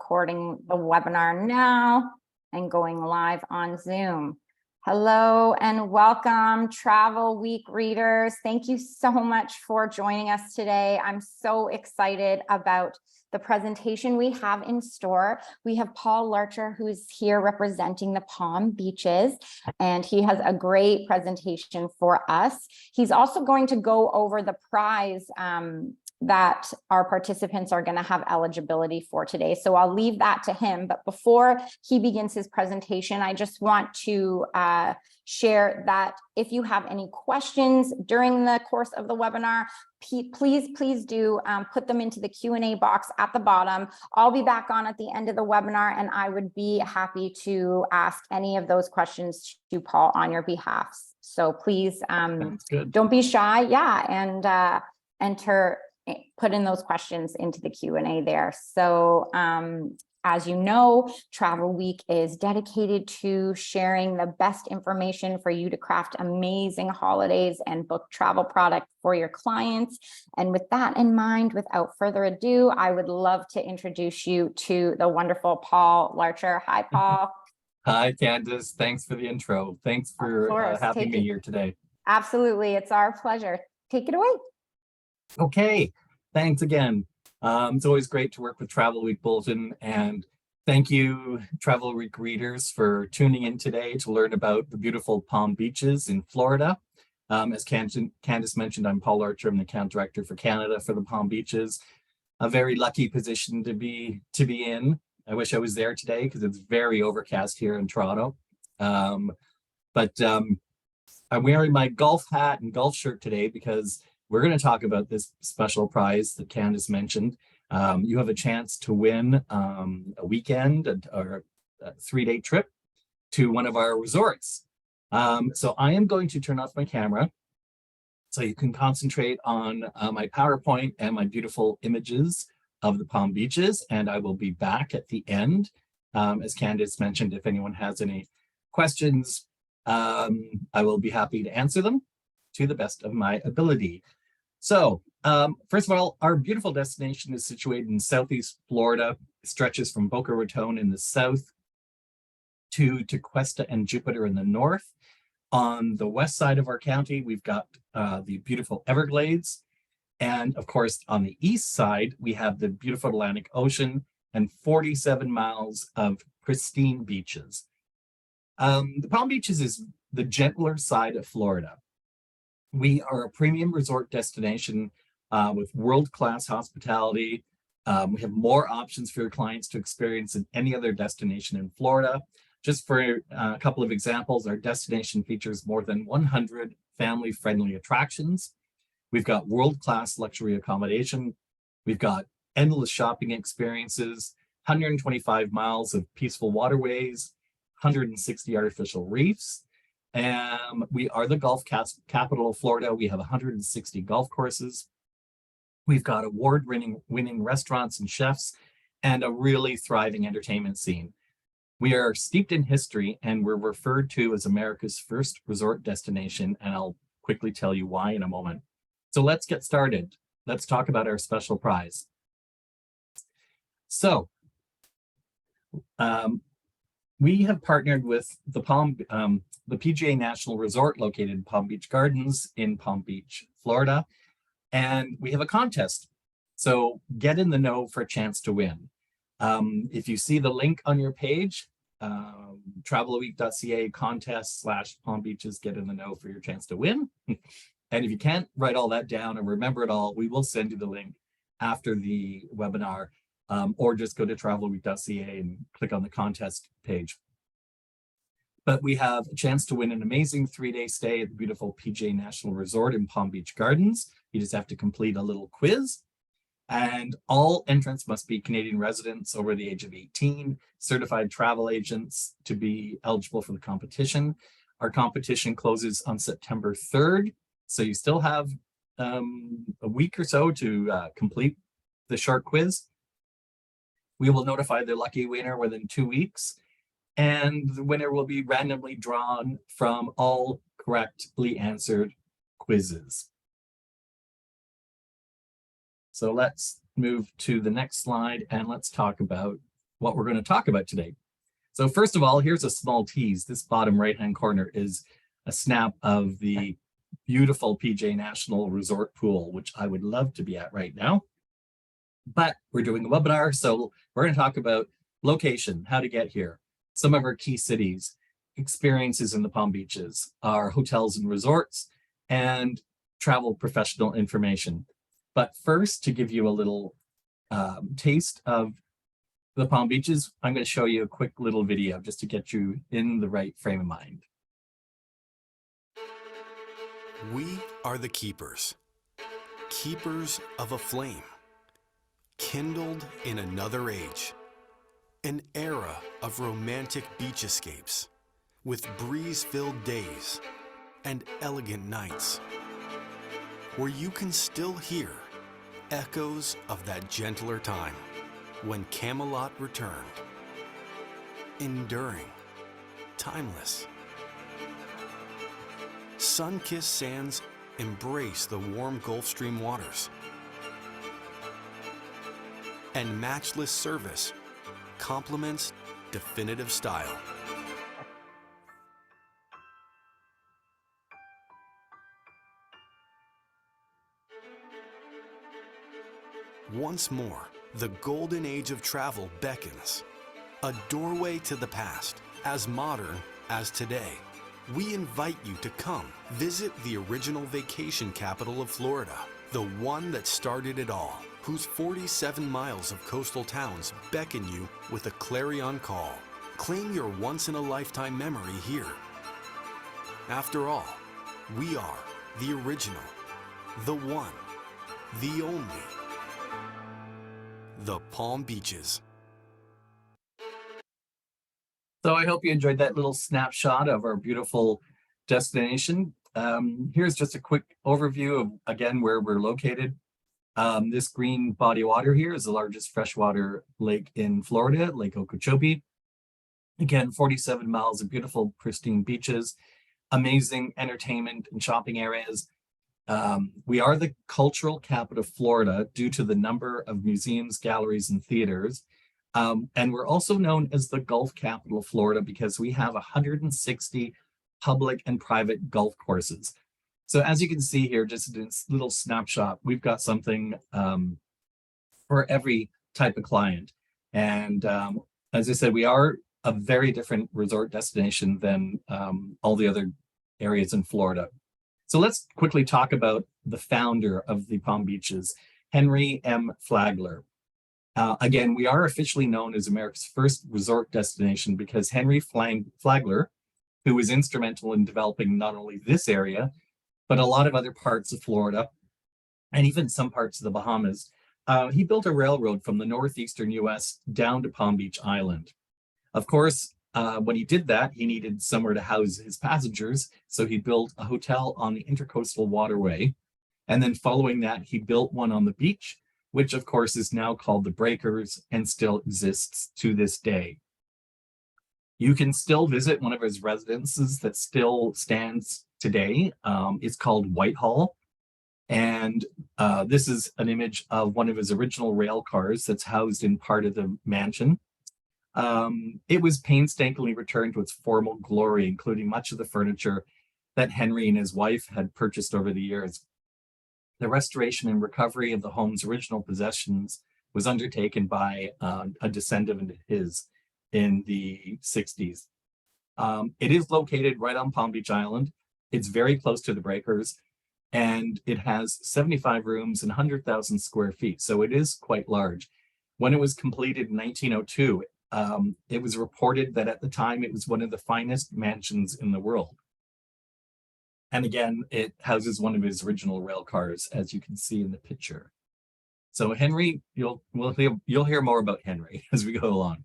recording the webinar now and going live on Zoom. Hello and welcome, Travel Week readers. Thank you so much for joining us today. I'm so excited about the presentation we have in store. We have Paul Larcher, who's here representing the Palm Beaches, and he has a great presentation for us. He's also going to go over the prize that our participants are going to have eligibility for today. So I'll leave that to him. But before he begins his presentation, I just want to share that if you have any questions during the course of the webinar, please do put them into the Q&A box at the bottom. I'll be back on at the end of the webinar, and I would be happy to ask any of those questions to Paul on your behalf. So please don't be shy. Yeah, and put in those questions into the Q&A there. So as you know, Travel Week is dedicated to sharing the best information for you to craft amazing holidays and book travel product for your clients. And with that in mind, without further ado, I would love to introduce you to the wonderful Paul Larcher. Hi, Paul. Hi, Candace. Thanks for the intro. Thanks for having me here today. Absolutely. It's our pleasure. Take it away. Okay. Thanks again. It's always great to work with Travel Week Bulletin, and thank you, Travel Week readers, for tuning in today to learn about the beautiful Palm Beaches in Florida. As Candace mentioned, I'm Paul Larcher. I'm the account director for Canada for the Palm Beaches. A very lucky position to be in. I wish I was there today because it's very overcast here in Toronto. But I'm wearing my golf hat and golf shirt today because we're going to talk about this special prize that Candace mentioned. You have a chance to win a weekend or a 3-day trip to one of our resorts. So I am going to turn off my camera so you can concentrate on my PowerPoint and my beautiful images of the Palm Beaches, and I will be back at the end. As Candace mentioned, if anyone has any questions, I will be happy to answer them to the best of my ability. So first of all, our beautiful destination is situated in Southeast Florida. It stretches from Boca Raton in the south to Tequesta and Jupiter in the north. On the west side of our county, we've got the beautiful Everglades. And of course, on the east side, we have the beautiful Atlantic Ocean and 47 miles of pristine beaches. The Palm Beaches is the gentler side of Florida. We are a premium resort destination with world-class hospitality. We have more options for your clients to experience than any other destination in Florida. Just for a couple of examples, our destination features more than 100 family-friendly attractions. We've got world-class luxury accommodation. We've got endless shopping experiences, 125 miles of peaceful waterways, 160 artificial reefs. We are the golf capital of Florida. We have 160 golf courses. We've got award-winning restaurants and chefs, and a really thriving entertainment scene. We are steeped in history, and we're referred to as America's first resort destination, and I'll quickly tell you why in a moment. So let's get started. Let's talk about our special prize. So, we have partnered with the PGA National Resort located in Palm Beach Gardens in Palm Beach, Florida. And we have a contest. So get in the know for a chance to win. If you see the link on your page, travelweek.ca contest/Palm Beaches, get in the know for your chance to win. And if you can't write all that down and remember it all, we will send you the link after the webinar. Or just go to travelweek.ca and click on the contest page. But we have a chance to win an amazing 3-day stay at the beautiful PGA National Resort in Palm Beach Gardens. You just have to complete a little quiz. And all entrants must be Canadian residents over the age of 18, certified travel agents to be eligible for the competition. Our competition closes on September 3rd. So you still have a week or so to complete the short quiz. We will notify the lucky winner within 2 weeks, and the winner will be randomly drawn from all correctly answered quizzes. So let's move to the next slide and let's talk about what we're going to talk about today. So first of all, here's a small tease. This bottom right-hand corner is a snap of the beautiful PJ National Resort pool, which I would love to be at right now. But we're doing a webinar, so we're going to talk about location, how to get here, some of our key cities, experiences in the Palm Beaches, our hotels and resorts, and travel professional information. But first, to give you a little taste of the Palm Beaches, I'm going to show you a quick little video just to get you in the right frame of mind. We are the keepers, keepers of a flame, kindled in another age, an era of romantic beach escapes, with breeze-filled days and elegant nights, where you can still hear echoes of that gentler time when Camelot returned, enduring, timeless. Sun-kissed sands embrace the warm Gulf Stream waters, and matchless service complements definitive style. Once more, the golden age of travel beckons, a doorway to the past, as modern as today. We invite you to come visit the original vacation capital of Florida, the one that started it all, whose 47 miles of coastal towns beckon you with a clarion call. Claim your once-in-a-lifetime memory here. After all, we are the original, the one, the only, the Palm Beaches. So I hope you enjoyed that little snapshot of our beautiful destination. Here's just a quick overview of, again, where we're located. This green body of water here is the largest freshwater lake in Florida, Lake Okeechobee. Again, 47 miles of beautiful, pristine beaches, amazing entertainment and shopping areas. We are the cultural capital of Florida due to the number of museums, galleries, and theaters. And we're also known as the Gulf capital of Florida because we have 160 public and private golf courses. So as you can see here, just in this little snapshot, we've got something for every type of client. And as I said, we are a very different resort destination than all the other areas in Florida. So let's quickly talk about the founder of the Palm Beaches, Henry M. Flagler. Again, we are officially known as America's first resort destination because Henry Flagler, who was instrumental in developing not only this area, but a lot of other parts of Florida, and even some parts of the Bahamas, he built a railroad from the northeastern US down to Palm Beach Island. Of course, when he did that, he needed somewhere to house his passengers, so he built a hotel on the Intercoastal Waterway. And then following that, he built one on the beach, which of course is now called the Breakers and still exists to this day. You can still visit one of his residences that still stands today. It's called Whitehall. And this is an image of one of his original rail cars that's housed in part of the mansion. It was painstakingly returned to its formal glory, including much of the furniture that Henry and his wife had purchased over the years. The restoration and recovery of the home's original possessions was undertaken by a descendant of his in the 60s. It is located right on Palm Beach Island. It's very close to the Breakers, and it has 75 rooms and 100,000 square feet, so it is quite large. When it was completed in 1902, it was reported that at the time it was one of the finest mansions in the world. And again, it houses one of his original rail cars, as you can see in the picture. So Henry, you'll hear more about Henry as we go along.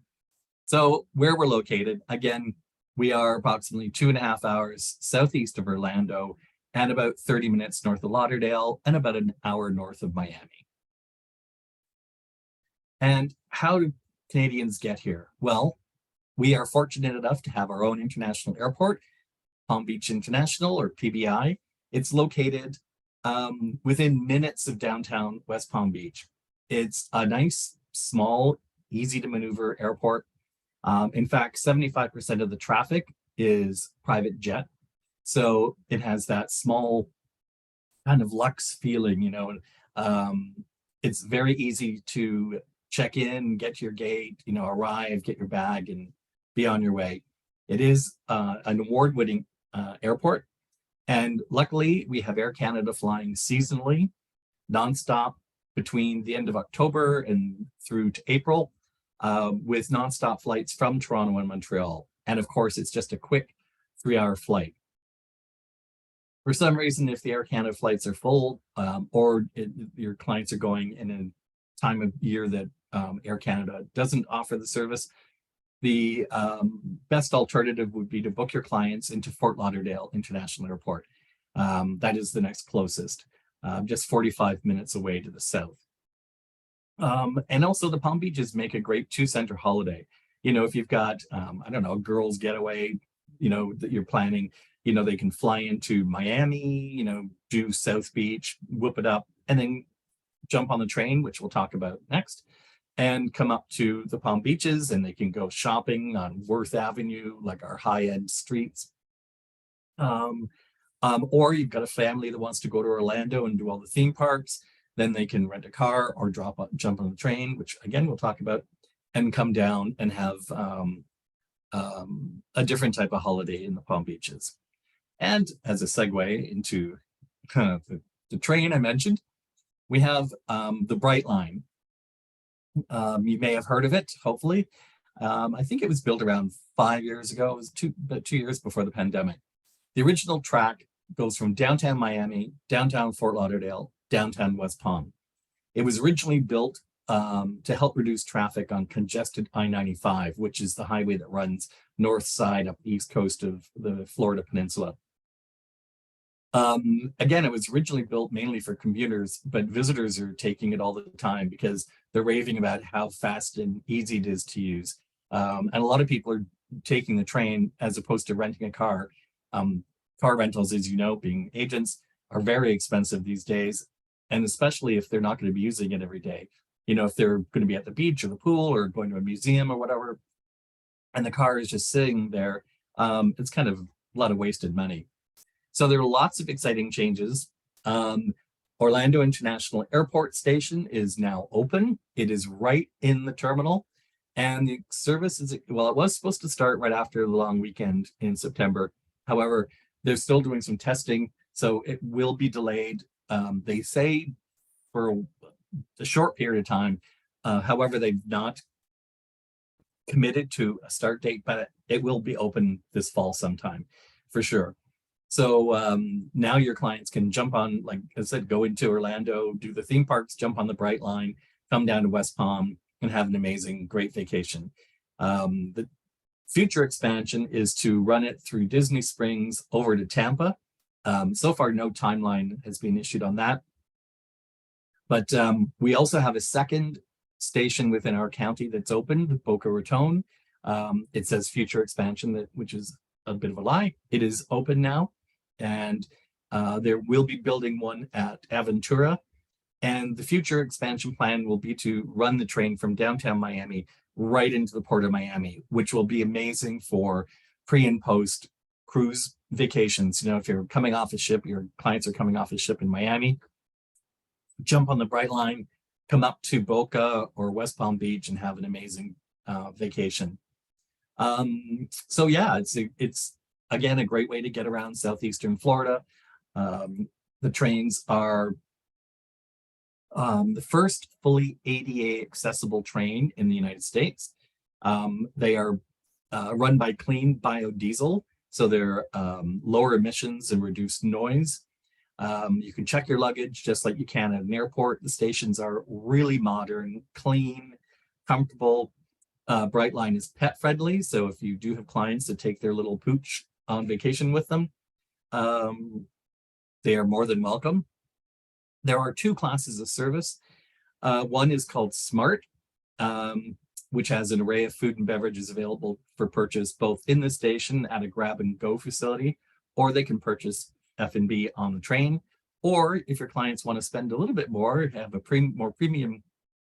So where we're located, again, we are approximately 2.5 hours southeast of Orlando and about 30 minutes north of Lauderdale and about an hour north of Miami. And how do Canadians get here? Well, we are fortunate enough to have our own international airport, Palm Beach International, or PBI. It's located within minutes of downtown West Palm Beach. It's a nice, small easy to maneuver airport. In fact, 75% of the traffic is private jet. So it has that small kind of luxe feeling, you know. It's very easy to check in, get to your gate, you know, arrive, get your bag, and be on your way. It is an award-winning airport. And luckily, we have Air Canada flying seasonally, nonstop between the end of October and through to April, with nonstop flights from Toronto and Montreal. And of course, it's just a quick 3-hour flight. For some reason, if the Air Canada flights are full, or your clients are going in a time of year that Air Canada doesn't offer the service, the best alternative would be to book your clients into Fort Lauderdale International Airport. That is the next closest, just 45 minutes away to the south. And also the Palm Beaches make a great 2-center holiday. You know, if you've got, I don't know, a girls getaway, you know, that you're planning, you know, they can fly into Miami, you know, do South Beach, whoop it up, and then jump on the train, which we'll talk about next, and come up to the Palm Beaches, and they can go shopping on Worth Avenue, like our high-end streets. Or you've got a family that wants to go to Orlando and do all the theme parks, then they can rent a car or jump on the train, which again, we'll talk about, and come down and have a different type of holiday in the Palm Beaches. And as a segue into the train I mentioned, we have the Bright Line. You may have heard of it, hopefully. I think it was built around 5 years ago. It was about 2 years before the pandemic. The original track goes from downtown Miami, downtown Fort Lauderdale, downtown West Palm. It was originally built to help reduce traffic on congested I-95, which is the highway that runs north side up the east coast of the Florida Peninsula. Again, it was originally built mainly for commuters, but visitors are taking it all the time because they're raving about how fast and easy it is to use. And a lot of people are taking the train as opposed to renting a car. Car rentals, as you know, being agents, are very expensive these days. And especially if they're not going to be using it every day. You know, if they're going to be at the beach or the pool or going to a museum or whatever, and the car is just sitting there, it's kind of a lot of wasted money. So there are lots of exciting changes. Orlando International Airport Station is now open. It is right in the terminal. And the service is, well, it was supposed to start right after the long weekend in September. However, they're still doing some testing, so it will be delayed. They say for a short period of time. However, they've not committed to a start date, but it will be open this fall sometime for sure. So now your clients can jump on, like I said, go into Orlando, do the theme parks, jump on the Bright Line, come down to West Palm, and have an amazing, great vacation. The future expansion is to run it through Disney Springs over to Tampa. So far, no timeline has been issued on that. But we also have a second station within our county that's open, Boca Raton. It says future expansion, which is a bit of a lie. It is open now. And there will be building one at Aventura. And the future expansion plan will be to run the train from downtown Miami right into the port of Miami, which will be amazing for pre and post cruise vacations. You know, if you're coming off a ship, your clients are coming off a ship in Miami, jump on the Bright Line, come up to Boca or West Palm Beach and have an amazing vacation. So yeah, it's again a great way to get around southeastern Florida. The trains are the first fully ADA accessible train in the United States. They are run by clean biodiesel, so they're lower emissions and reduced noise. You can check your luggage just like you can at an airport. The stations are really modern, clean, comfortable. Brightline is pet friendly, so if you do have clients that take their little pooch on vacation with them, they are more than welcome. There are two classes of service. One is called Smart, which has an array of food and beverages available for purchase both in the station at a grab-and-go facility, or they can purchase F&B on the train. Or if your clients want to spend a little bit more, have a more premium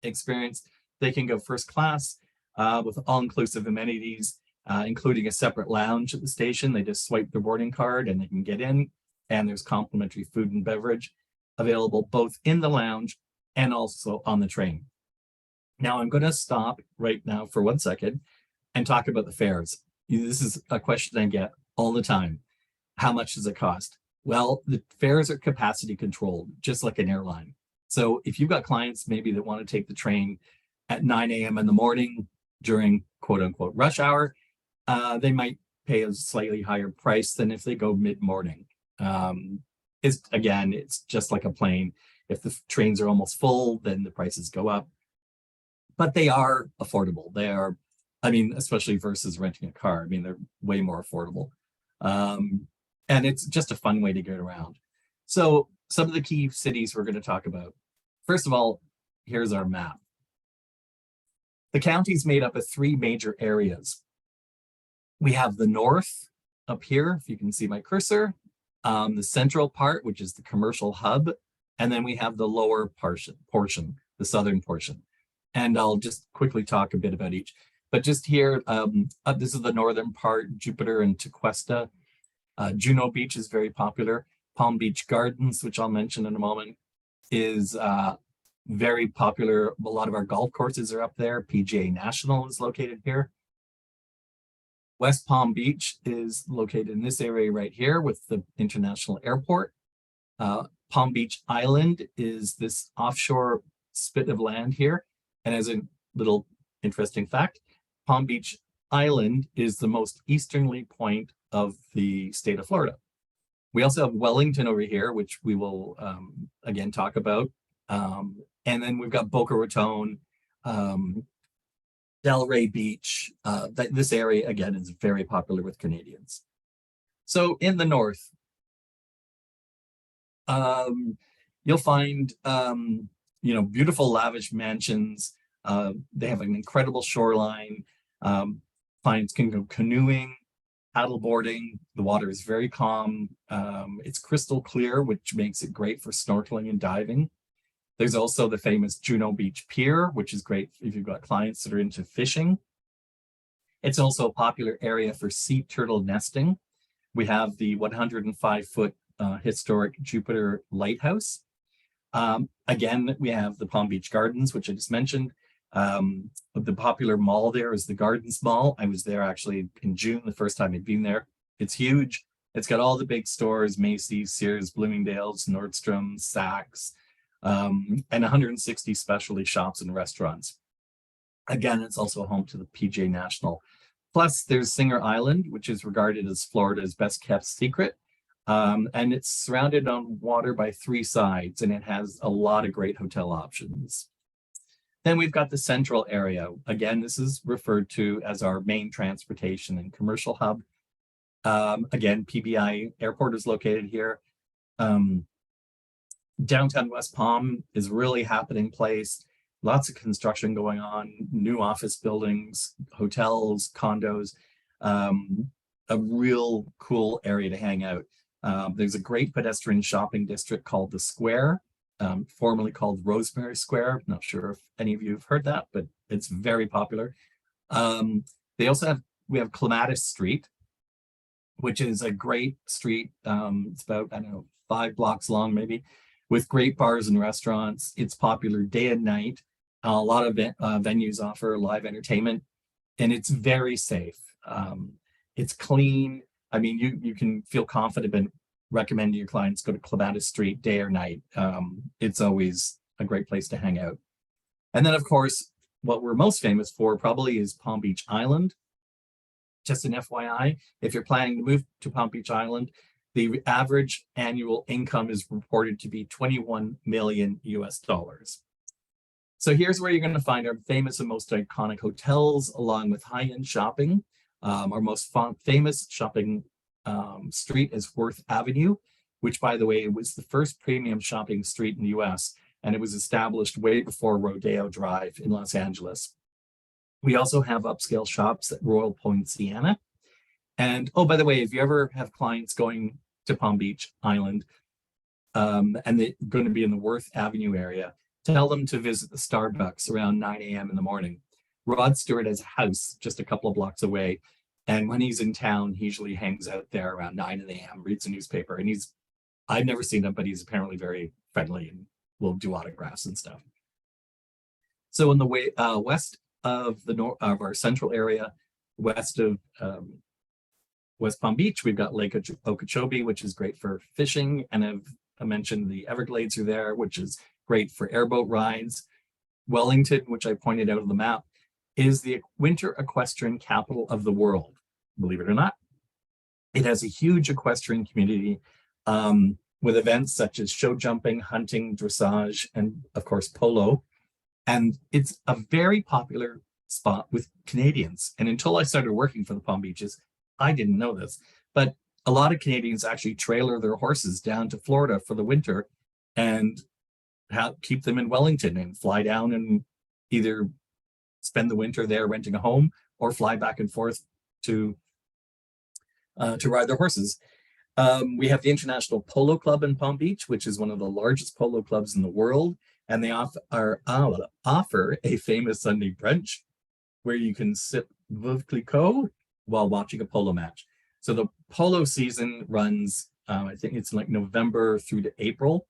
experience, they can go first class with all-inclusive amenities, including a separate lounge at the station. They just swipe their boarding card and they can get in, and there's complimentary food and beverage available both in the lounge and also on the train. Now, I'm going to stop right now for 1 second and talk about the fares. This is a question I get all the time. How much does it cost? Well, the fares are capacity controlled, just like an airline. So if you've got clients maybe that want to take the train at 9 a.m. in the morning during quote unquote rush hour, they might pay a slightly higher price than if they go mid-morning. It's just like a plane. If the trains are almost full, then the prices go up. But they are affordable. They are, especially versus renting a car. They're way more affordable. And it's just a fun way to get around. So some of the key cities we're going to talk about. First of all, here's our map. The county's made up of 3 major areas. We have the north up here, if you can see my cursor, the central part, which is the commercial hub, and then we have the lower portion, the southern portion. And I'll just quickly talk a bit about each. But just here, this is the northern part, Jupiter and Tequesta. Juno Beach is very popular. Palm Beach Gardens, which I'll mention in a moment, is very popular. A lot of our golf courses are up there. PGA National is located here. West Palm Beach is located in this area right here with the international airport. Palm Beach Island is this offshore spit of land here. And as a little interesting fact, Palm Beach Island is the most easterly point of the state of Florida. We also have Wellington over here, which we will again talk about. And then we've got Boca Raton, Delray Beach. This area, again, is very popular with Canadians. So in the north, you'll find, beautiful lavish mansions. They have an incredible shoreline. Clients can go canoeing, paddle boarding. The water is very calm. It's crystal clear, which makes it great for snorkeling and diving. There's also the famous Juno Beach Pier, which is great if you've got clients that are into fishing. It's also a popular area for sea turtle nesting. We have the 105-foot historic Jupiter Lighthouse. Again, we have the Palm Beach Gardens, which I just mentioned. The popular mall there is the Gardens Mall. I was there actually in June, the first time I'd been there. It's huge. It's got all the big stores, Macy's, Sears, Bloomingdale's, Nordstrom, Saks, and 160 specialty shops and restaurants. Again, it's also home to the PGA National. Plus, there's Singer Island, which is regarded as Florida's best kept secret. And it's surrounded on water by 3 sides, and it has a lot of great hotel options. Then we've got the central area. Again, this is referred to as our main transportation and commercial hub. Again, PBI Airport is located here. Downtown West Palm is a really happening place. Lots of construction going on, new office buildings, hotels, condos, a real cool area to hang out. There's a great pedestrian shopping district called the Square, formerly called Rosemary Square. Not sure if any of you have heard that, but it's very popular. We have Clematis Street, which is a great street. It's about, 5 blocks long maybe, with great bars and restaurants. It's popular day and night. A lot of venues offer live entertainment, and it's very safe. It's clean. You can feel confident in recommending your clients go to Clematis Street day or night. It's always a great place to hang out. And then, of course, what we're most famous for probably is Palm Beach Island. Just an FYI, if you're planning to move to Palm Beach Island, the average annual income is reported to be $21 million US. So here's where you're going to find our famous and most iconic hotels, along with high-end shopping. Our most famous shopping street is Worth Avenue, which, by the way, was the first premium shopping street in the US, and it was established way before Rodeo Drive in Los Angeles. We also have upscale shops at Royal Poinciana. And, oh, by the way, if you ever have clients going to Palm Beach Island and they're going to be in the Worth Avenue area, tell them to visit the Starbucks around 9 a.m. in the morning. Rod Stewart has a house just a couple of blocks away. And when he's in town, he usually hangs out there around 9 a.m., reads a newspaper. And I've never seen him, but he's apparently very friendly and will do autographs and stuff. So in the west of of our central area, west of West Palm Beach, we've got Lake Okeechobee, which is great for fishing. And I mentioned the Everglades are there, which is great for airboat rides. Wellington, which I pointed out on the map, is the winter equestrian capital of the world, believe it or not. It has a huge equestrian community with events such as show jumping, hunting, dressage, and of course, polo. And it's a very popular spot with Canadians. And until I started working for the Palm Beaches, I didn't know this, but a lot of Canadians actually trailer their horses down to Florida for the winter and keep them in Wellington and fly down and either spend the winter there renting a home or fly back and forth to ride their horses. We have the International Polo Club in Palm Beach, which is one of the largest polo clubs in the world. And they offer a famous Sunday brunch where you can sip Veuve Clicquot while watching a polo match. So the polo season runs, I think it's like November through to April.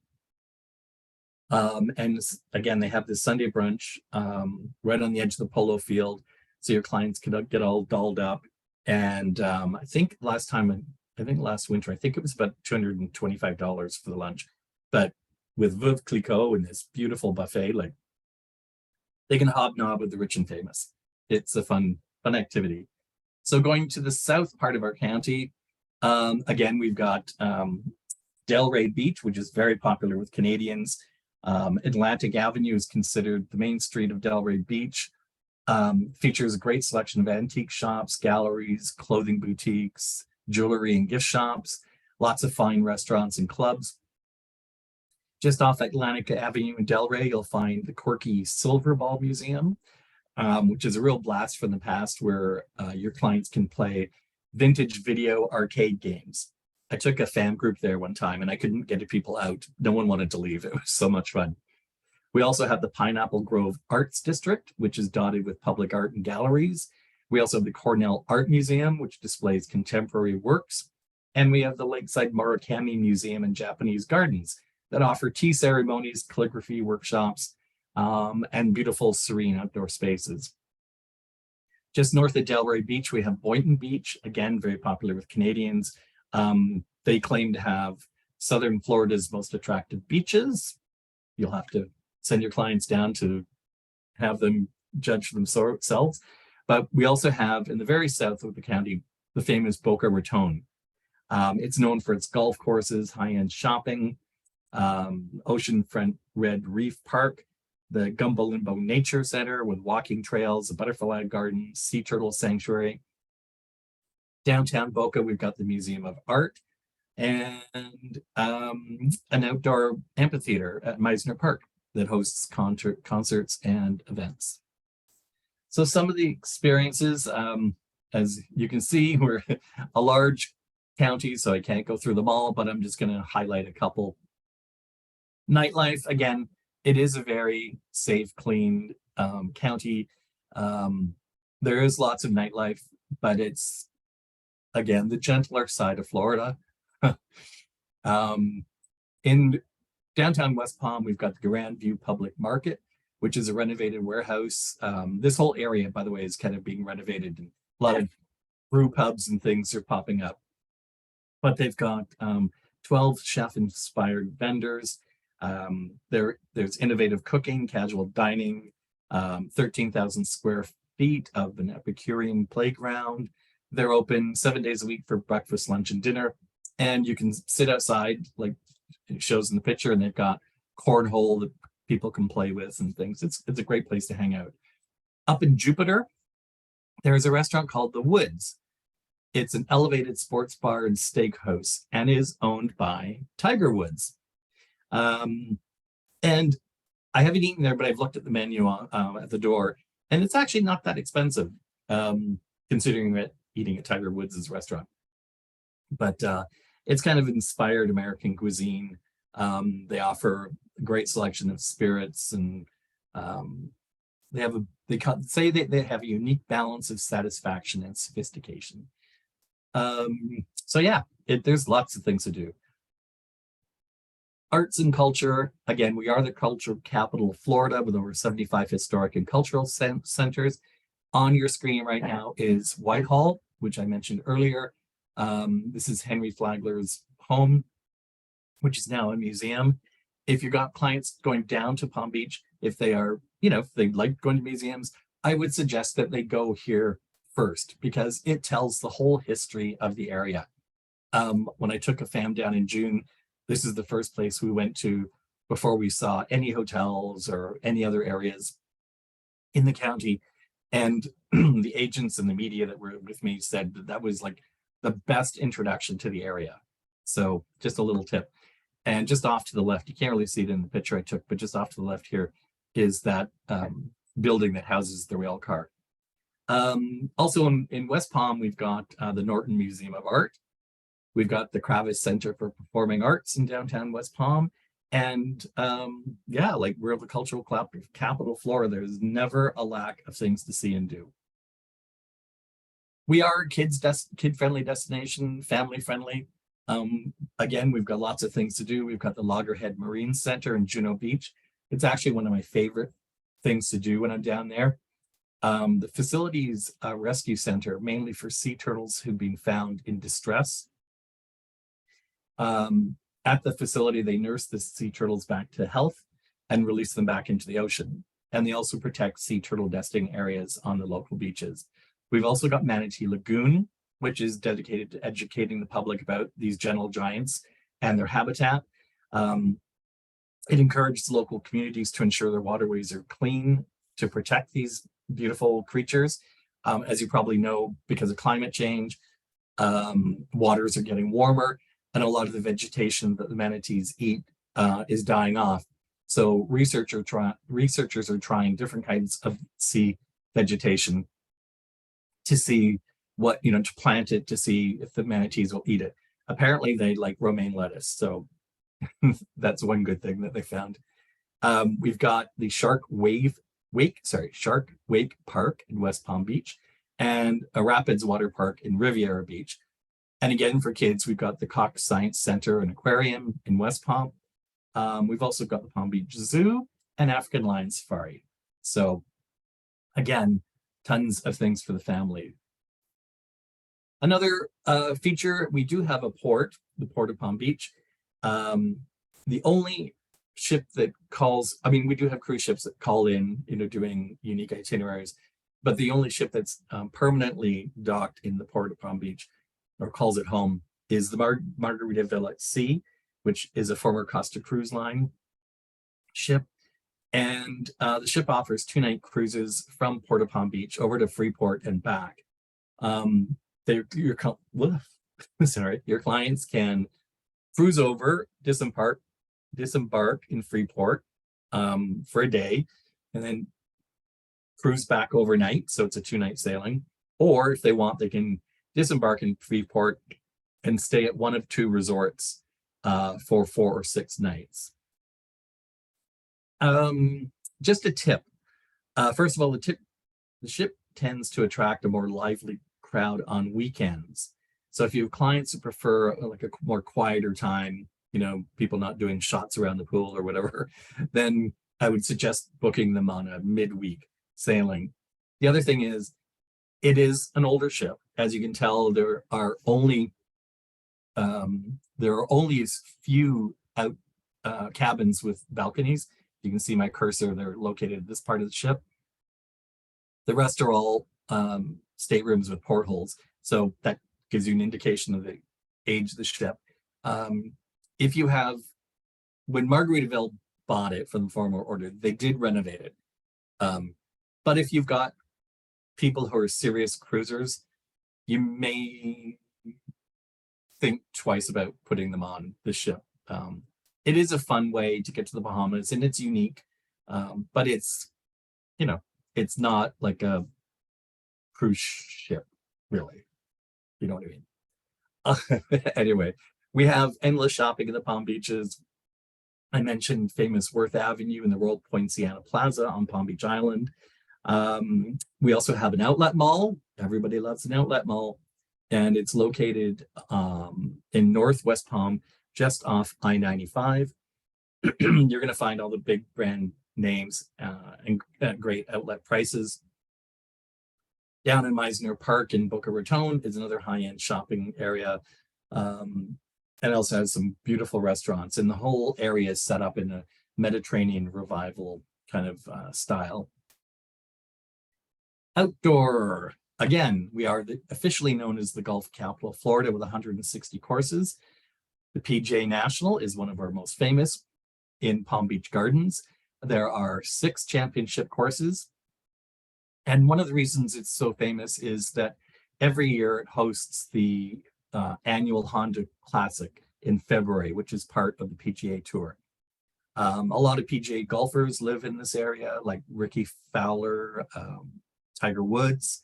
And again, they have this Sunday brunch right on the edge of the polo field. So your clients can get all dolled up. And I think last winter, I think it was about $225 for the lunch. But with Veuve Clicquot and this beautiful buffet, like they can hobnob with the rich and famous. It's a fun activity. So going to the south part of our county, again, we've got Delray Beach, which is very popular with Canadians. Atlantic Avenue is considered the main street of Delray Beach. Features a great selection of antique shops, galleries, clothing boutiques, jewelry and gift shops, lots of fine restaurants and clubs. Just off Atlantic Avenue in Delray, you'll find the quirky Silver Ball Museum, which is a real blast from the past where your clients can play vintage video arcade games. I took a fan group there one time and I couldn't get people out. No one wanted to leave. It was so much fun. We also have the Pineapple Grove Arts District, which is dotted with public art and galleries. We also have the Cornell Art Museum, which displays contemporary works. And we have the Lakeside Murakami Museum and Japanese Gardens that offer tea ceremonies, calligraphy workshops, and beautiful, serene outdoor spaces. Just north of Delray Beach, we have Boynton Beach, again, very popular with Canadians. They claim to have Southern Florida's most attractive beaches. You'll have to send your clients down to have them judge for themselves. But we also have, in the very south of the county, the famous Boca Raton. It's known for its golf courses, high-end shopping, oceanfront Red Reef Park, the Gumbo Limbo Nature Center with walking trails, a butterfly garden, sea turtle sanctuary. Downtown Boca, we've got the Museum of Art and an outdoor amphitheater at Meisner Park that hosts concerts and events. So some of the experiences, as you can see, we're a large county, so I can't go through them all, but I'm just going to highlight a couple. Nightlife, again, it is a very safe, clean county. There is lots of nightlife, but it's, again, the gentler side of Florida. In downtown West Palm, we've got the Grand View Public Market, which is a renovated warehouse. This whole area, by the way, is kind of being renovated, and a lot of brew pubs and things are popping up. But they've got 12 chef-inspired vendors. There's innovative cooking, casual dining, 13,000 square feet of an Epicurean playground. They're open 7 days a week for breakfast, lunch, and dinner. And you can sit outside, like it shows in the picture, and they've got cornhole that people can play with and things. It's a great place to hang out. Up in Jupiter, there's a restaurant called The Woods. It's an elevated sports bar and steakhouse and is owned by Tiger Woods. And I haven't eaten there, but I've looked at the menu at the door, and it's actually not that expensive, considering that eating at Tiger Woods' restaurant. But it's kind of inspired American cuisine. They offer a great selection of spirits, and they have they have a unique balance of satisfaction and sophistication. So yeah, there's lots of things to do. Arts and culture, again, we are the cultural capital of Florida with over 75 historic and cultural centers. On your screen right now is Whitehall, which I mentioned earlier. This is Henry Flagler's home, which is now a museum. If you've got clients going down to Palm Beach, if they are, if they like going to museums, I would suggest that they go here first because it tells the whole history of the area. When I took a fam down in June, this is the first place we went to before we saw any hotels or any other areas in the county. And the agents and the media that were with me said that was like the best introduction to the area. So just a little tip. And just off to the left, you can't really see it in the picture I took, but just off to the left here is that building that houses the rail car. Also in West Palm, we've got the Norton Museum of Art. We've got the Kravis Center for Performing Arts in downtown West Palm. And yeah, like we're the cultural capital Florida. There's never a lack of things to see and do. We are a kid-friendly destination, family-friendly. Again, we've got lots of things to do. We've got the Loggerhead Marine Center in Juno Beach. It's actually one of my favorite things to do when I'm down there. The facilities rescue center, mainly for sea turtles who've been found in distress. At the facility, they nurse the sea turtles back to health and release them back into the ocean. And they also protect sea turtle nesting areas on the local beaches. We've also got Manatee Lagoon, which is dedicated to educating the public about these gentle giants and their habitat. It encourages local communities to ensure their waterways are clean to protect these beautiful creatures. As you probably know, because of climate change, waters are getting warmer, and a lot of the vegetation that the manatees eat is dying off. So researchers are trying different kinds of sea vegetation to see what, to plant it to see if the manatees will eat it. Apparently they like romaine lettuce. So that's one good thing that they found. We've got the Shark Wake Park in West Palm Beach and a Rapids Water Park in Riviera Beach. And again, for kids, we've got the Cox Science Center and Aquarium in West Palm. We've also got the Palm Beach Zoo and African Lion Safari. So again, tons of things for the family. Another feature, we do have a port, the Port of Palm Beach. The only ship that calls, we do have cruise ships that call in, doing unique itineraries, but the only ship that's permanently docked in the Port of Palm Beach or calls it home is the Margaritaville at Sea, which is a former Costa Cruise Line ship. And the ship offers 2-night cruises from Port of Palm Beach over to Freeport and back. Your clients can cruise over, disembark in Freeport for a day, and then cruise back overnight. So it's a 2-night sailing. Or if they want, they can disembark in Freeport and stay at one of 2 resorts for 4 or 6 nights. Just a tip. First of all, the ship tends to attract a more lively crowd on weekends. So if you have clients who prefer like a more quieter time, people not doing shots around the pool or whatever, then I would suggest booking them on a midweek sailing. The other thing is, it is an older ship. As you can tell, there are only a few cabins with balconies. You can see my cursor, they're located at this part of the ship. The rest are all staterooms with portholes. So that gives you an indication of the age of the ship. If you have, when Margaritaville bought it from the former order, they did renovate it. But if you've got people who are serious cruisers, you may think twice about putting them on the ship. It is a fun way to get to the Bahamas, and it's unique, but it's not like a cruise ship, really. You know what I mean? Anyway, we have endless shopping in the Palm Beaches. I mentioned famous Worth Avenue and the Royal Poinciana Plaza on Palm Beach Island. We also have an outlet mall. Everybody loves an outlet mall. And it's located in Northwest Palm, just off I-95. You're going to find all the big brand names and great outlet prices. Down in Meisner Park in Boca Raton is another high-end shopping area. And it also has some beautiful restaurants. And the whole area is set up in a Mediterranean revival kind of style. Outdoor. Again, we are officially known as the Golf Capital of Florida with 160 courses. The PGA National is one of our most famous in Palm Beach Gardens. There are 6 championship courses. And one of the reasons it's so famous is that every year it hosts the annual Honda Classic in February, which is part of the PGA Tour. A lot of PGA golfers live in this area, like Ricky Fowler, Tiger Woods.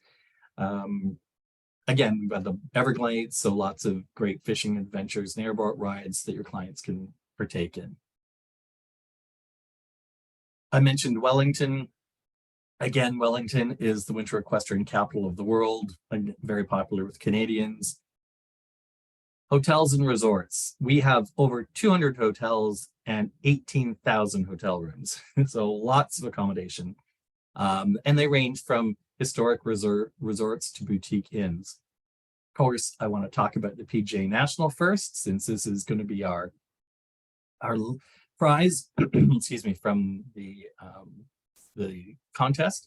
Again, we've got the Everglades, so lots of great fishing adventures and airboat rides that your clients can partake in. I mentioned Wellington. Again, Wellington is the winter equestrian capital of the world, and very popular with Canadians. Hotels and resorts. We have over 200 hotels and 18,000 hotel rooms, so lots of accommodation. And they range from historic resorts to boutique inns. Of course, I want to talk about the PGA National first, since this is going to be our prize, excuse me, from the contest.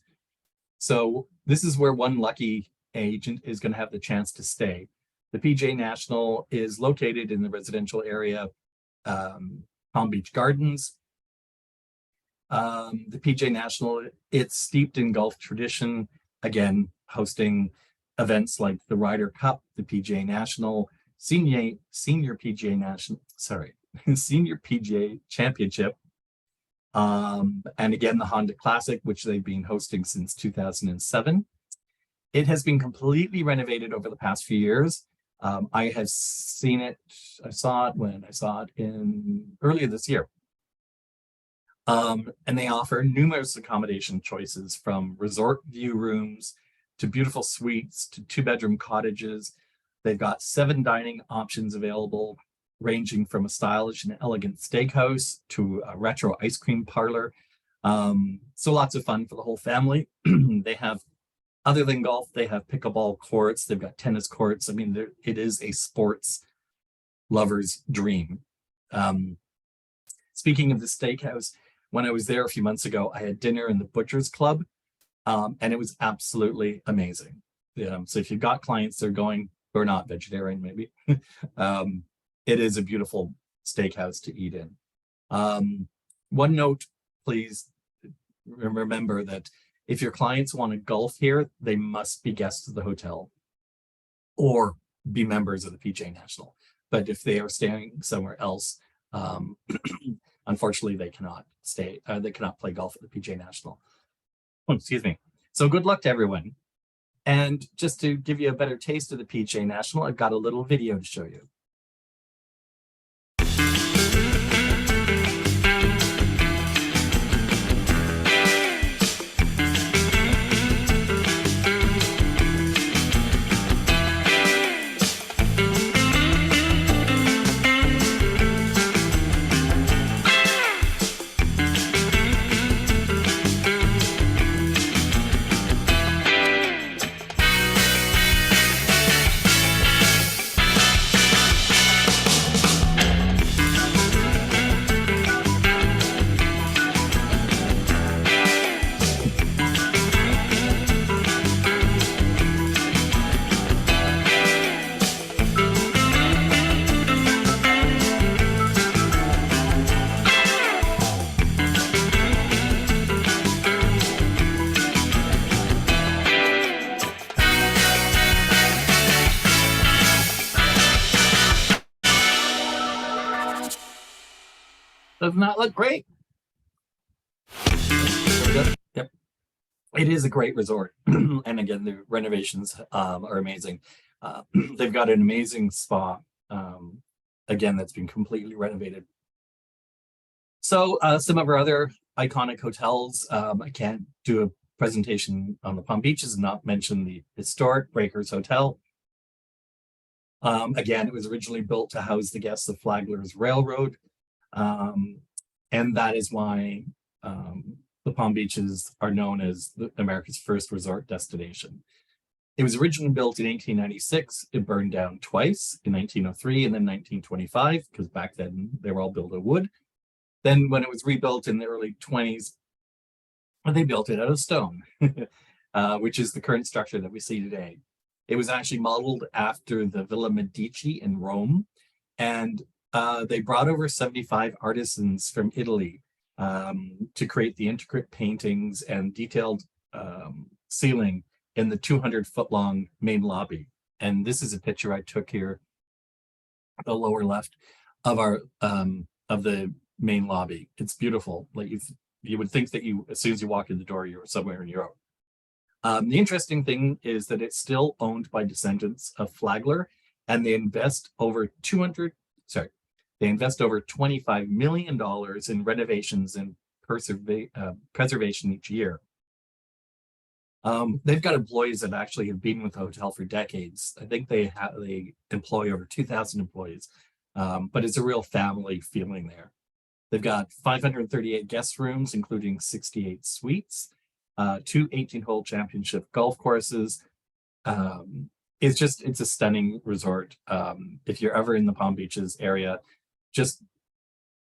So this is where one lucky agent is going to have the chance to stay. The PGA National is located in the residential area, Palm Beach Gardens. The PGA National, it's steeped in golf tradition, again, hosting events like the Ryder Cup, the PGA National, Senior PGA National, sorry, Senior PGA Championship, and again, the Honda Classic, which they've been hosting since 2007. It has been completely renovated over the past few years. I have seen it, I saw it in earlier this year. And they offer numerous accommodation choices, from resort view rooms to beautiful suites to 2-bedroom cottages. They've got 7 dining options available, ranging from a stylish and elegant steakhouse to a retro ice cream parlor. So lots of fun for the whole family. They have, other than golf, they have pickleball courts. They've got tennis courts. I mean, it is a sports lover's dream. Speaking of the steakhouse, when I was there a few months ago, I had dinner in the Butcher's Club, and it was absolutely amazing. So if you've got clients that are going, who are not vegetarian, maybe, it is a beautiful steakhouse to eat in. One note, please remember that if your clients want to golf here, they must be guests of the hotel or be members of the PGA National. But if they are staying somewhere else, unfortunately, they cannot stay. They cannot play golf at the PGA National. Oh, excuse me. So good luck to everyone. And just to give you a better taste of the PGA National, I've got a little video to show you. Does not look great. Yep. It is a great resort. And again, the renovations are amazing. They've got an amazing spa, again, that's been completely renovated. So some of our other iconic hotels, I can't do a presentation on the Palm Beaches and not mention the historic Breakers Hotel. Again, it was originally built to house the guests of Flagler's Railroad. And that is why the Palm Beaches are known as America's first resort destination. It was originally built in 1896. It burned down twice, in 1903 and then 1925, because back then they were all built of wood. Then when it was rebuilt in the early 20s, they built it out of stone, which is the current structure that we see today. It was actually modeled after the Villa Medici in Rome, and they brought over 75 artisans from Italy to create the intricate paintings and detailed ceiling in the 200-foot-long main lobby. And this is a picture I took here, the lower left of our of the main lobby. It's beautiful. Like you would think that as soon as you walk in the door, you're somewhere in Europe. The interesting thing is that it's still owned by descendants of Flagler, and they invest over $25 million in renovations and preservation each year. They've got employees that actually have been with the hotel for decades. I think they employ over 2,000 employees, but it's a real family feeling there. They've got 538 guest rooms, including 68 suites, 2 18-hole championship golf courses. It's a stunning resort. If you're ever in the Palm Beaches area, just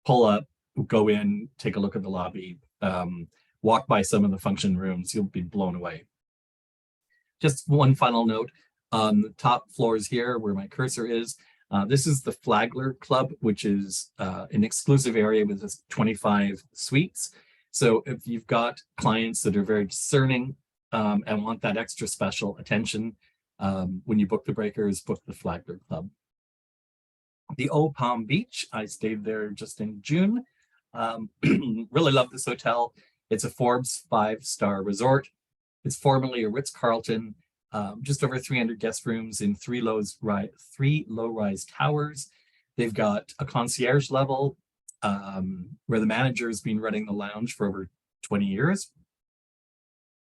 pull up, go in, take a look at the lobby, walk by some of the function rooms, you'll be blown away. Just one final note on the top floors here where my cursor is. This is the Flagler Club, which is an exclusive area with 25 suites. So if you've got clients that are very discerning and want that extra special attention, when you book the Breakers, book the Flagler Club. The Old Palm Beach, I stayed there just in June. Really love this hotel. It's a Forbes 5-star resort. It's formerly a Ritz-Carlton, just over 300 guest rooms in 3 low-rise towers. They've got a concierge level where the manager has been running the lounge for over 20 years.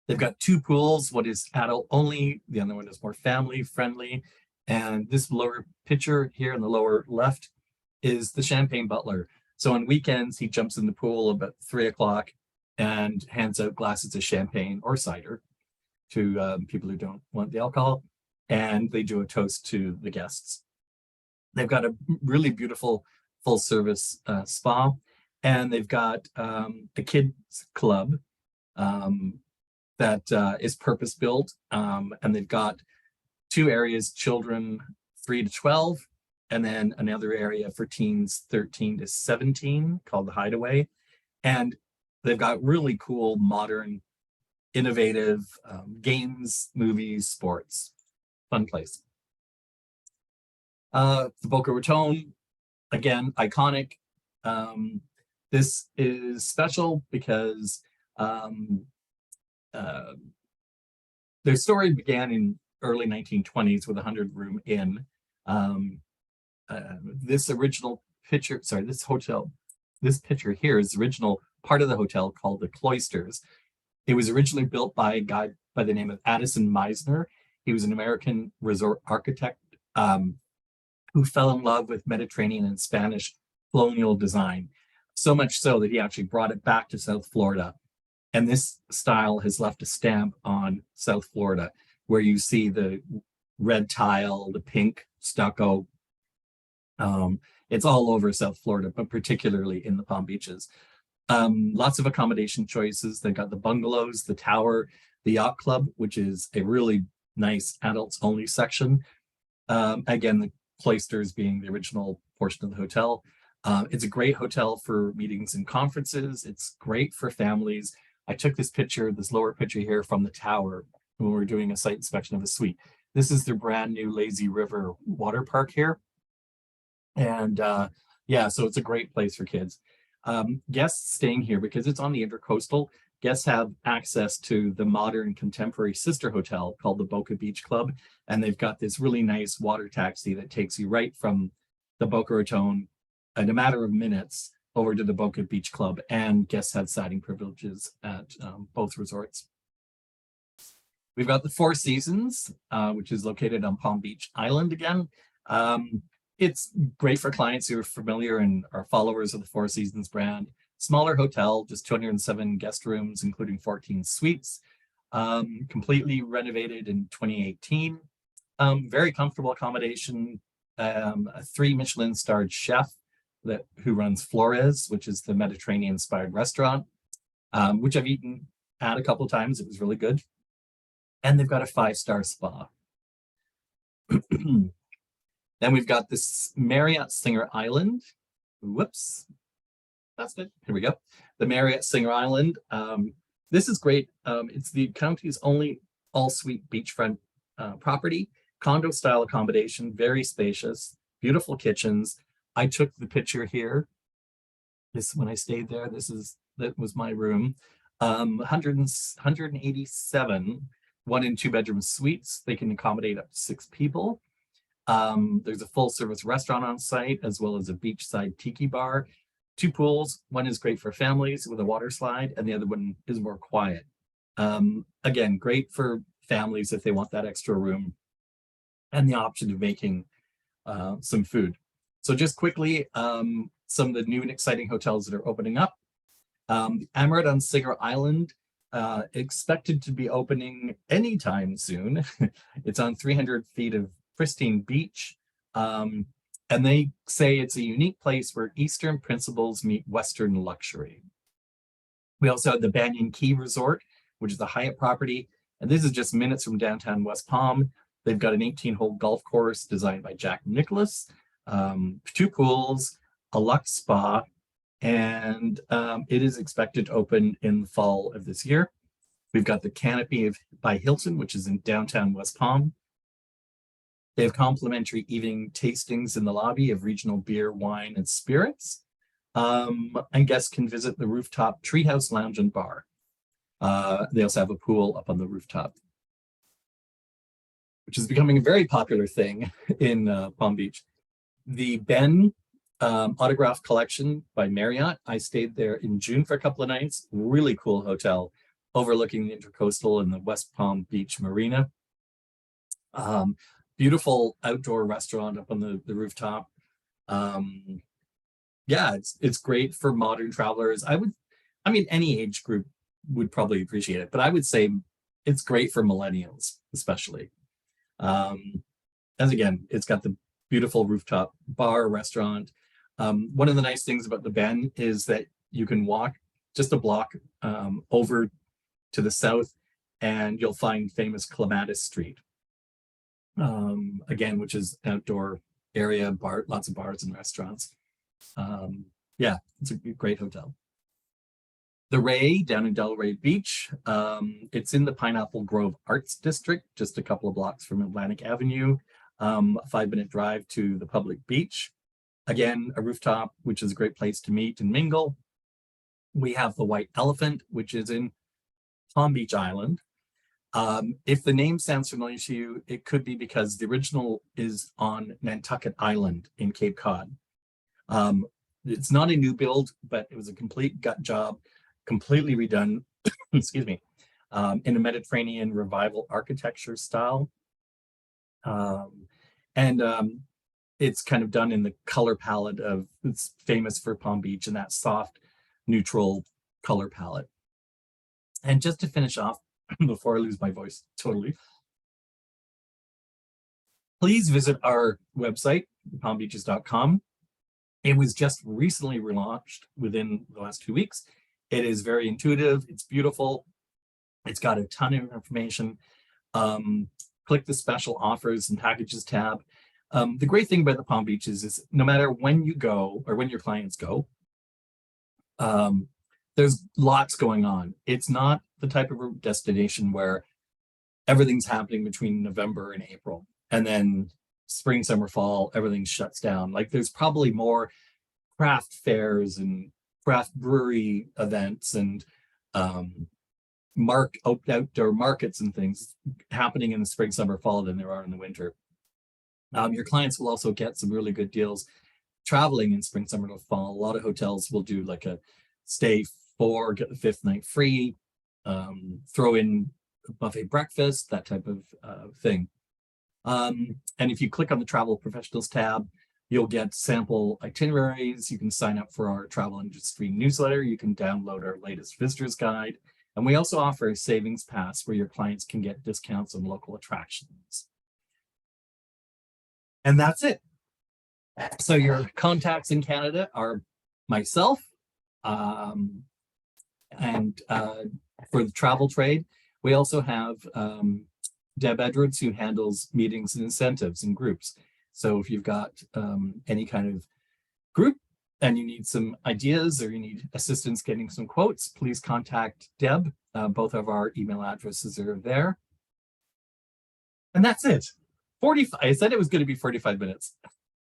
They've got 2 pools. One is adult only. The other one is more family friendly. And this lower picture here in the lower left is the champagne butler. So on weekends, he jumps in the pool about 3 o'clock and hands out glasses of champagne or cider to people who don't want the alcohol. And they do a toast to the guests. They've got a really beautiful full service spa. And they've got a kids club that is purpose built. And they've got 2 areas, children 3 to 12, and then another area for teens 13 to 17 called the Hideaway. And they've got really cool, modern, innovative games, movies, sports. Fun place. The Boca Raton, again, iconic. This is special because their story began in early 1920s with a 100-room inn. This original picture, this picture here is the original part of the hotel called the Cloisters. It was originally built by a guy by the name of Addison Meisner. He was an American resort architect who fell in love with Mediterranean and Spanish colonial design, so much so that he actually brought it back to South Florida. And this style has left a stamp on South Florida, where you see the red tile, the pink stucco. It's all over South Florida, but particularly in the Palm Beaches. Lots of accommodation choices. They've got the bungalows, the tower, the yacht club, which is a really nice adults only section. Again, the Cloisters being the original portion of the hotel. It's a great hotel for meetings and conferences. It's great for families. I took this lower picture here from the tower when we were doing a site inspection of a suite. This is their brand new Lazy River water park here. And yeah, so it's a great place for kids. Guests staying here, because it's on the Intercoastal, guests have access to the modern contemporary sister hotel called the Boca Beach Club. And they've got this really nice water taxi that takes you right from the Boca Raton in a matter of minutes over to the Boca Beach Club, and guests have siding privileges at both resorts. We've got the Four Seasons, which is located on Palm Beach Island again. It's great for clients who are familiar and are followers of the Four Seasons brand. Smaller hotel, just 207 guest rooms, including 14 suites, completely renovated in 2018. Very comfortable accommodation, a 3 Michelin starred chef who runs Flores, which is the Mediterranean inspired restaurant, which I've eaten at a couple of times. It was really good. And they've got a 5-star spa. Then we've got this Marriott Singer Island. Whoops. That's good. Here we go. The Marriott Singer Island. This is great. It's the county's only all-suite beachfront property, condo style accommodation, very spacious, beautiful kitchens. I took the picture here. When I stayed there, that was my room. 187 1 and 2 bedroom suites. They can accommodate up to 6 people. There's a full service restaurant on site, as well as a beachside tiki bar. 2 pools. One is great for families with a water slide, and the other one is more quiet. Again, great for families if they want that extra room and the option of making some food. So just quickly, some of the new and exciting hotels that are opening up. Amaret on Singer Island, expected to be opening anytime soon. It's on 300 feet of pristine beach. And they say it's a unique place where Eastern principles meet Western luxury. We also have the Banyan Key Resort, which is the Hyatt property. And this is just minutes from downtown West Palm. They've got an 18-hole golf course designed by Jack Nicklaus, 2 pools, a luxe spa, and it is expected to open in the fall of this year. We've got the Canopy by Hilton, which is in downtown West Palm. They have complimentary evening tastings in the lobby of regional beer, wine, and spirits. And guests can visit the rooftop Treehouse Lounge and Bar. They also have a pool up on the rooftop, which is becoming a very popular thing in Palm Beach. The Ben Autograph Collection by Marriott. I stayed there in June for a couple of nights. Really cool hotel overlooking the Intercoastal and the West Palm Beach Marina. Beautiful outdoor restaurant up on the rooftop. Yeah, it's great for modern travelers. I mean, any age group would probably appreciate it, but I would say it's great for millennials, especially. As again, it's got the beautiful rooftop bar, restaurant. One of the nice things about the Ben is that you can walk just a block over to the south and you'll find famous Clematis Street. Again, which is outdoor area, lots of bars and restaurants. Yeah, it's a great hotel. The Ray down in Delray Beach. It's in the Pineapple Grove Arts District, just a couple of blocks from Atlantic Avenue, a 5-minute drive to the public beach. Again, a rooftop, which is a great place to meet and mingle. We have the White Elephant, which is in Palm Beach Island. If the name sounds familiar to you, it could be because the original is on Nantucket Island in Cape Cod. It's not a new build, but it was a complete gut job, completely redone, excuse me, in a Mediterranean revival architecture style. It's kind of done in the color palette it's famous for Palm Beach and that soft, neutral color palette. And just to finish off, before I lose my voice totally, please visit our website, palmbeaches.com. It was just recently relaunched within the last 2 weeks. It is very intuitive. It's beautiful. It's got a ton of information. Click the special offers and packages tab. The great thing about the Palm Beaches is no matter when you go or when your clients go, there's lots going on. It's not the type of destination where everything's happening between November and April, and then spring, summer, fall, everything shuts down. Like there's probably more craft fairs and craft brewery events and outdoor markets and things happening in the spring, summer, fall than there are in the winter. Your clients will also get some really good deals traveling in spring, summer, and fall, a lot of hotels will do like a stay 4, get the 5th night free, throw in a buffet breakfast, that type of thing. And if you click on the Travel Professionals tab, you'll get sample itineraries. You can sign up for our travel industry newsletter. You can download our latest visitors guide. And we also offer a savings pass where your clients can get discounts on local attractions. And that's it. So your contacts in Canada are myself, and for the travel trade, we also have Deb Edwards, who handles meetings and incentives and groups. So if you've got any kind of group and you need some ideas or you need assistance getting some quotes, please contact Deb. Both of our email addresses are there. And that's it. 45. I said it was going to be 45 minutes.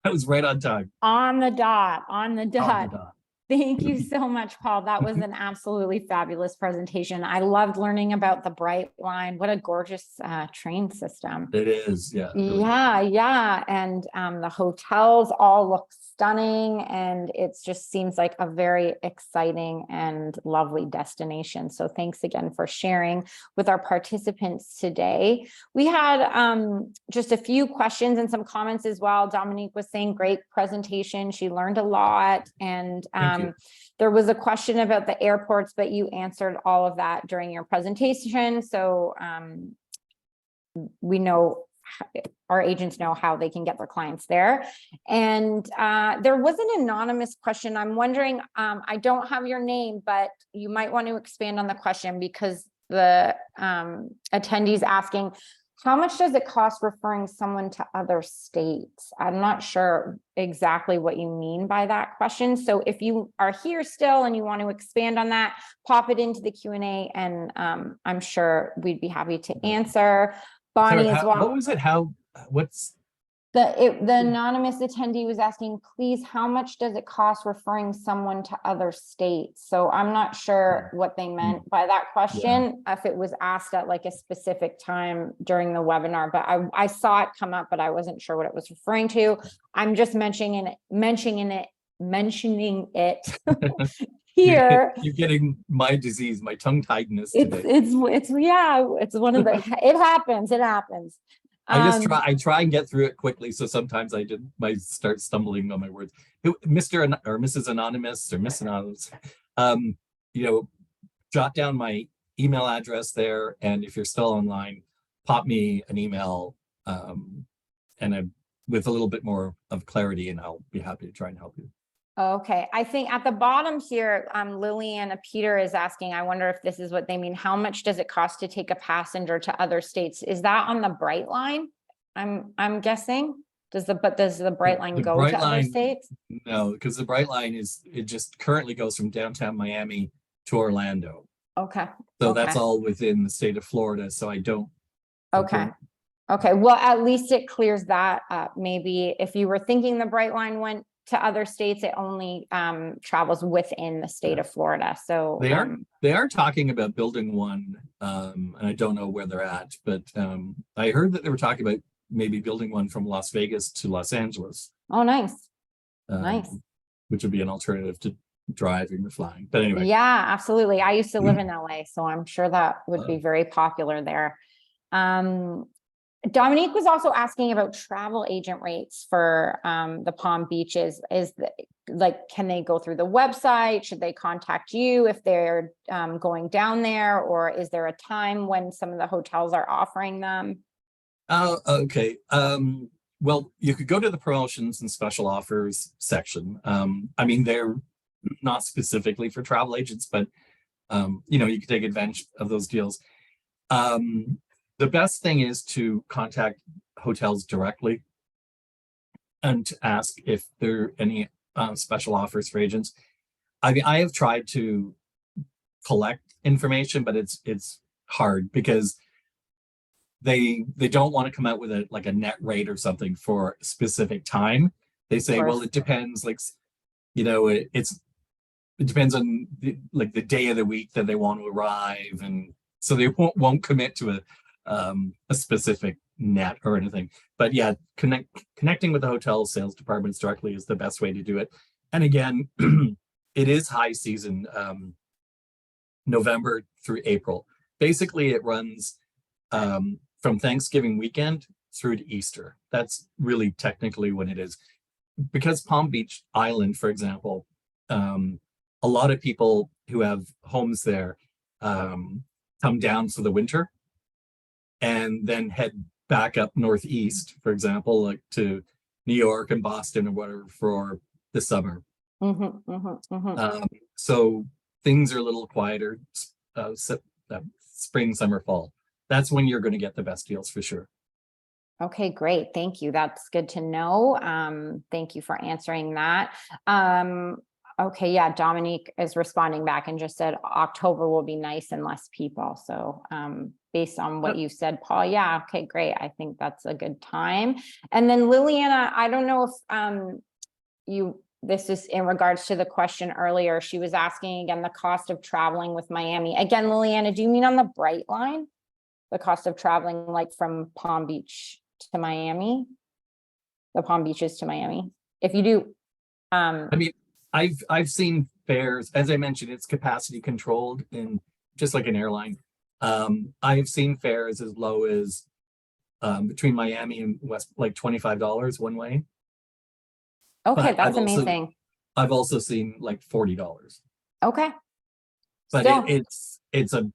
That was right on time. On the dot, on the On dot. the dot. Thank you so much, Paul. That was an absolutely fabulous presentation. I loved learning about the Bright Line. What a gorgeous train system. It is, yeah. Really Yeah. And the hotels all look stunning, and it just seems like a very exciting and lovely destination. So thanks again for sharing with our participants today. We had just a few questions and some comments as well. Dominique was saying, great presentation. She learned a lot. And there was a question about the airports, but you answered all of that during your presentation. So we know, our agents know how they can get their clients there. And there was an anonymous question. I'm wondering, I don't have your name, but you might want to expand on the question, because the attendees asking, how much does it cost referring someone to other states? I'm not sure exactly what you mean by that question. So if you are here still and you want to expand on that, pop it into the Q&A, and I'm sure we'd be happy to answer. Bonnie, Sorry, as well. what was it? What's The anonymous attendee was asking, please, how much does it cost referring someone to other states? So I'm not sure what they meant by that question, if it was asked at like a specific time during the webinar, but I saw it come up, but I wasn't sure what it was referring to. I'm just mentioning it here. You're getting my disease, my tongue tidiness today. It's one of the, it happens. I try and get through it quickly. So sometimes I might start stumbling on my words. Mr. or Mrs. Anonymous or Miss Anonymous, jot down my email address there. And if you're still online, pop me an email with a little bit more of clarity, and I'll be happy to try and help you. Okay, I think at the bottom here, Lilliana Peter is asking, I wonder if this is what they mean. How much does it cost to take a passenger to other states? Is that on the Bright Line? I'm guessing. Does the Bright Line go to other states? No, because the Bright Line it just currently goes from downtown Miami to Orlando. Okay. So that's all within the state of Florida. So I don't. Okay. Okay. Well, at least it clears that up. Maybe if you were thinking the Bright Line went to other states, it only travels within the state of Florida. So they are talking about building one, and I don't know where they're at, but I heard that they were talking about maybe building one from Las Vegas to Los Angeles. Oh, nice. Nice. Which would be an alternative to driving or flying. But anyway. Yeah, absolutely. I used to live in LA, so I'm sure that would be very popular there. Dominique was also asking about travel agent rates for the Palm Beaches. Can they go through the website? Should they contact you if they're going down there, or is there a time when some of the hotels are offering them? Okay. Well, you could go to the promotions and special offers section. I mean, they're not specifically for travel agents, but you can take advantage of those deals. The best thing is to contact hotels directly and to ask if there are any special offers for agents. I mean, I have tried to collect information, but it's hard because they don't want to come out with a net rate or something for a specific time. They say, well, it depends. It depends on the day of the week that they want to arrive, and so they won't commit to a specific net or anything. But yeah, connecting with the hotel sales departments directly is the best way to do it. And again, it is high season, November through April. Basically, it runs from Thanksgiving weekend through to Easter. That's really technically what it is. Because Palm Beach Island, for example, a lot of people who have homes there come down for the winter and then head back up northeast, for example, like to New York and Boston or whatever for the summer. So things are a little quieter, spring, summer, fall. That's when you're going to get the best deals for sure. Okay, great. Thank you. That's good to know. Thank you for answering that. Okay, yeah, Dominique is responding back and just said October will be nice and less people. So based on what you said, Paul, yeah, okay, great. I think that's a good time. And then Liliana, I don't know if this is in regards to the question earlier. She was asking again, the cost of traveling with Miami. Again, Liliana, do you mean on the Bright Line? The cost of traveling like from Palm Beach to Miami, the Palm Beaches to Miami? If you do, I mean, I've seen fares, as I mentioned, it's capacity controlled and just like an airline. I've seen fares as low as between Miami and West, like $25 one way. okay, But that's amazing. I've also seen like $40. Okay. But Still. it's a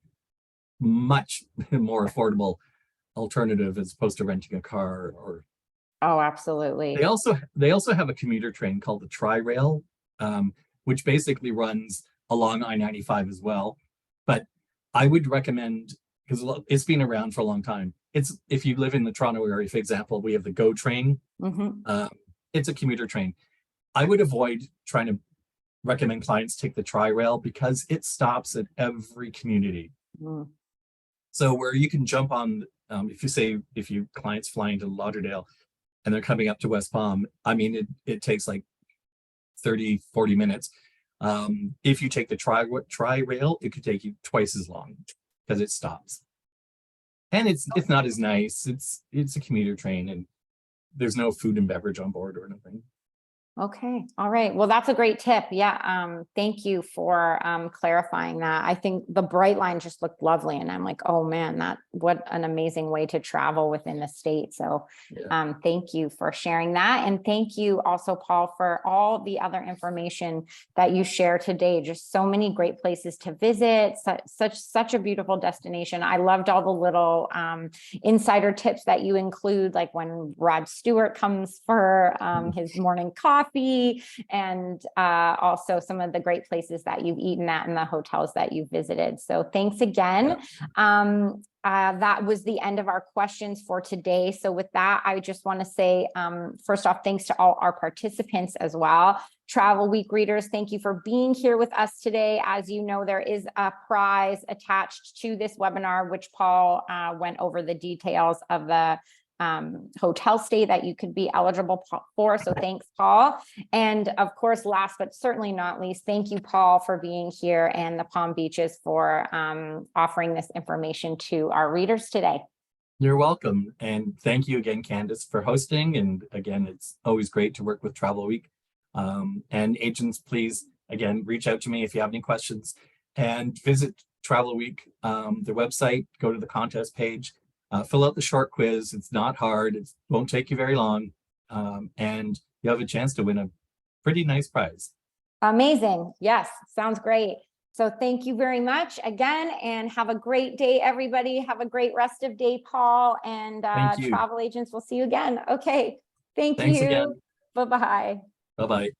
much more affordable alternative as opposed to renting a car. Or Oh, absolutely. they also have a commuter train called the Tri-Rail, which basically runs along I-95 as well. But I would recommend, because it's been around for a long time. It's, if you live in the Toronto area, for example, we have the GO train. It's a commuter train. I would avoid trying to recommend clients take the Tri-Rail because it stops at every community. So where you can jump on, if you clients flying to Lauderdale and they're coming up to West Palm, I mean, it takes like 30, 40 minutes. If you take the Tri-Rail, it could take you twice as long because it stops. And it's not as nice. It's a commuter train and there's no food and beverage on board or anything. Okay. All right. Well, that's a great tip. Yeah. Thank you for clarifying that. I think the Bright Line just looked lovely. And I'm like, oh man, what an amazing way to travel within the state. So yeah. Thank you for sharing that. And thank you also, Paul, for all the other information that you share today. Just so many great places to visit, such a beautiful destination. I loved all the little insider tips that you include, like when Rod Stewart comes for his morning coffee, and also some of the great places that you've eaten at and the hotels that you've visited. So thanks again. That was the end of our questions for today. So with that, I just want to say, first off, thanks to all our participants as well. Travel Week readers, thank you for being here with us today. As you know, there is a prize attached to this webinar, which Paul went over the details of the hotel stay that you could be eligible for. So thanks, Paul. And of course, last but certainly not least, thank you, Paul, for being here and the Palm Beaches for offering this information to our readers today. You're welcome. And thank you again, Candace, for hosting. And again, it's always great to work with Travel Week. And agents, please, again, reach out to me if you have any questions and visit Travel Week, the website, go to the contest page. Fill out the short quiz. It's not hard. It won't take you very long. And you have a chance to win a pretty nice prize. Amazing. Yes, sounds great. So thank you very much again, and have a great day, everybody. Have a great rest of day, Paul, and travel agents. We'll see you again. Okay. Thanks you. Again. Bye-bye. Bye-bye.